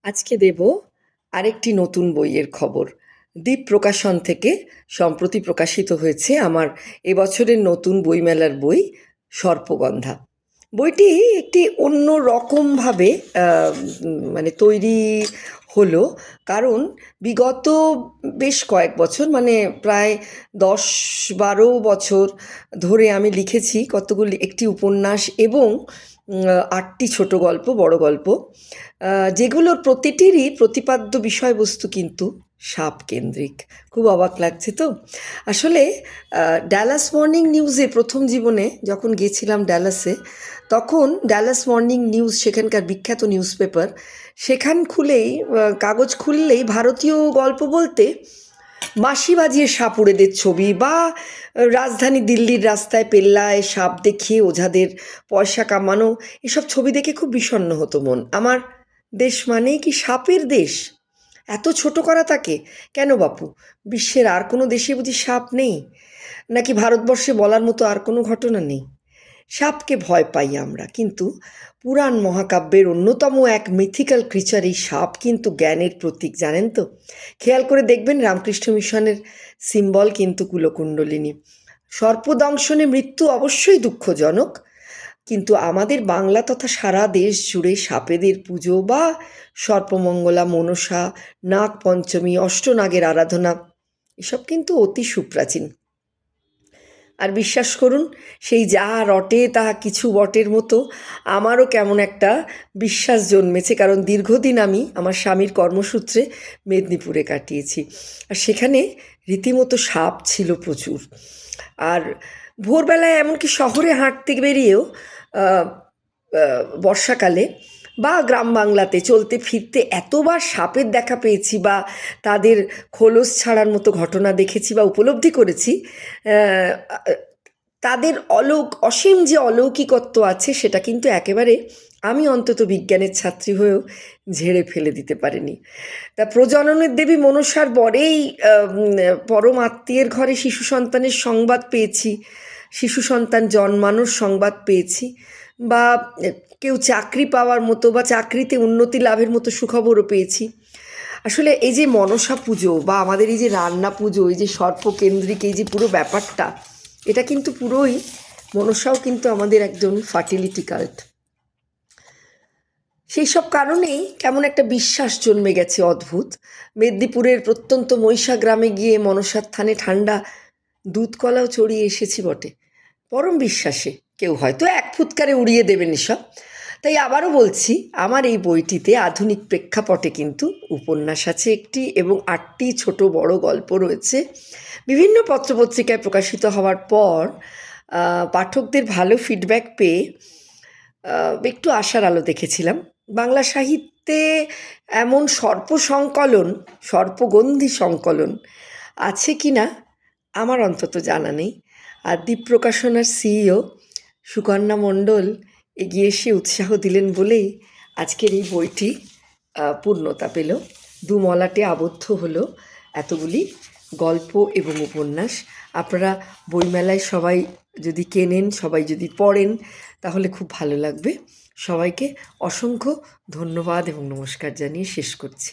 আজকে দেব আরেকটি নতুন বইয়ের খবর। দ্বীপ প্রকাশন থেকে সম্প্রতি প্রকাশিত হয়েছে আমার এবছরের নতুন বইমেলার বই সর্পগন্ধা। বইটি একটি অন্য রকমভাবে মানে তৈরি হলো, কারণ বিগত বেশ কয়েক বছর, মানে প্রায় 10-12 বছর ধরে আমি লিখেছি কতগুলি একটি উপন্যাস এবং 8টি ছোট গল্প, বড় গল্প, যেগুলোর প্রতিটিরই প্রতিপাদ্য বিষয়বস্তু কিন্তু সাপ কেন্দ্রিক। খুব অবাক লাগছে তো। আসলে ড্যালাস মর্নিং নিউজে প্রথম জীবনে যখন গিয়েছিলাম ড্যালাসে, তখন ড্যালাস মর্নিং নিউজ সেখানকার বিখ্যাত নিউজ পেপার, সেখান খুলেই কাগজ খুললেই ভারতীয় গল্প বলতে বাঁশি বাজিয়ে সাপুড়েদের ছবি, বা রাজধানী দিল্লির রাস্তায় পেল্লায় সাপ দেখিয়ে ওঝাদের পয়সা কামানো, এসব ছবি দেখে খুব বিষণ্ণ হতো মন আমার। দেশ মানেই কি সাপের দেশ? এত ছোট করা তাকে কেন বাপু? বিশ্বের আর কোনো দেশে বুঝি সাপ নেই? নাকি ভারতবর্ষে বলার মতো আর কোনো ঘটনা নেই? সাপকে ভয় পাই আমরা, কিন্তু পুরাণ মহাকাব্যের অন্যতম এক মিথিক্যাল ক্রিচার এই সাপ কিন্তু জ্ঞানের প্রতীক, জানেন তো? খেয়াল করে দেখবেন, রামকৃষ্ণ মিশনের সিম্বল কিন্তু কুলকুণ্ডলিনী। সর্পদংশনে মৃত্যু অবশ্যই দুঃখজনক, কিন্তু আমাদের বাংলা তথা সারা দেশ জুড়ে সাপেদের পুজো বা সর্পমঙ্গলা, মনসা, নাগ পঞ্চমী, অষ্টনাগের আরাধনা, এসব কিন্তু অতি সুপ্রাচীন। আর বিশ্বাস করুন, সেই যা রটে তাহা কিছু বটের মতো আমারও কেমন একটা বিশ্বাস জন্মেছে, কারণ দীর্ঘদিন আমি আমার স্বামীর কর্মসূত্রে মেদিনীপুরে কাটিয়েছি, আর সেখানে রীতিমতো সাপ ছিল প্রচুর। আর ভোরবেলায় এমনকি শহরে হাঁটতে বেরিয়েও বর্ষাকালে বা গ্রাম বাংলাতে চলতে ফিরতে এতবার সাপের দেখা পেয়েছি, বা তাদের খোলস ছাড়ার মতো ঘটনা দেখেছি বা উপলব্ধি করেছি। তাদের অসীম যে অলৌকিকত্ব আছে, সেটা কিন্তু একেবারে আমি অন্তত বিজ্ঞানের ছাত্রী হয়েও ঝেড়ে ফেলে দিতে পারিনি। তা প্রজননের দেবী মনসার বরেই পরম আত্মীয়ের ঘরে শিশু সন্তানের সংবাদ পেয়েছি, শিশু সন্তান জন্মানোর সংবাদ পেয়েছি, বা কেউ চাকরি পাওয়ার মতো বা চাকরিতে উন্নতি লাভের মতো সুখবরও পেয়েছি। আসলে এই যে মনসা পুজো বা আমাদের এই যে রান্না পুজো, এই যে সর্পকেন্দ্রিক এই যে পুরো ব্যাপারটা, এটা কিন্তু পুরোই, মনসাও কিন্তু আমাদের একজন ফার্টিলিটি কাল্ট। সেই সব কারণেই কেমন একটা বিশ্বাস জন্মে গেছে অদ্ভুত। মেদিনীপুরের প্রত্যন্ত মহিষা গ্রামে গিয়ে মনসার থানে ঠান্ডা দুধ কলাও চড়িয়ে এসেছি বটে, পরম বিশ্বাসে। কেউ হয়তো এক ফুৎকারে উড়িয়ে দেবেন এসব। তাই আবারও বলছি, আমার এই বইটিতে আধুনিক প্রেক্ষাপটে কিন্তু উপন্যাস আছে একটি, এবং 8টি ছোট বড় গল্প রয়েছে। বিভিন্ন পত্রপত্রিকায় প্রকাশিত হওয়ার পর পাঠকদের ভালো ফিডব্যাক পেয়ে একটু আশার আলো দেখেছিলাম। বাংলা সাহিত্যে এমন সর্পগন্ধি সংকলন আছে কি না আমার অন্তত জানা নেই। আর দ্বীপ প্রকাশনার সিইও সুকন্যা মণ্ডল এগিয়ে এসে উৎসাহ দিলেন বলেই আজকের এই বইটি পূর্ণতা পেল, দুমলাটে আবদ্ধ হলো এতগুলি গল্প এবং উপন্যাস। আপনারা বইমেলায় সবাই যদি কেনেন, সবাই যদি পড়েন, তাহলে খুব ভালো লাগবে। সবাইকে অসংখ্য ধন্যবাদ এবং নমস্কার জানিয়ে শেষ করছি।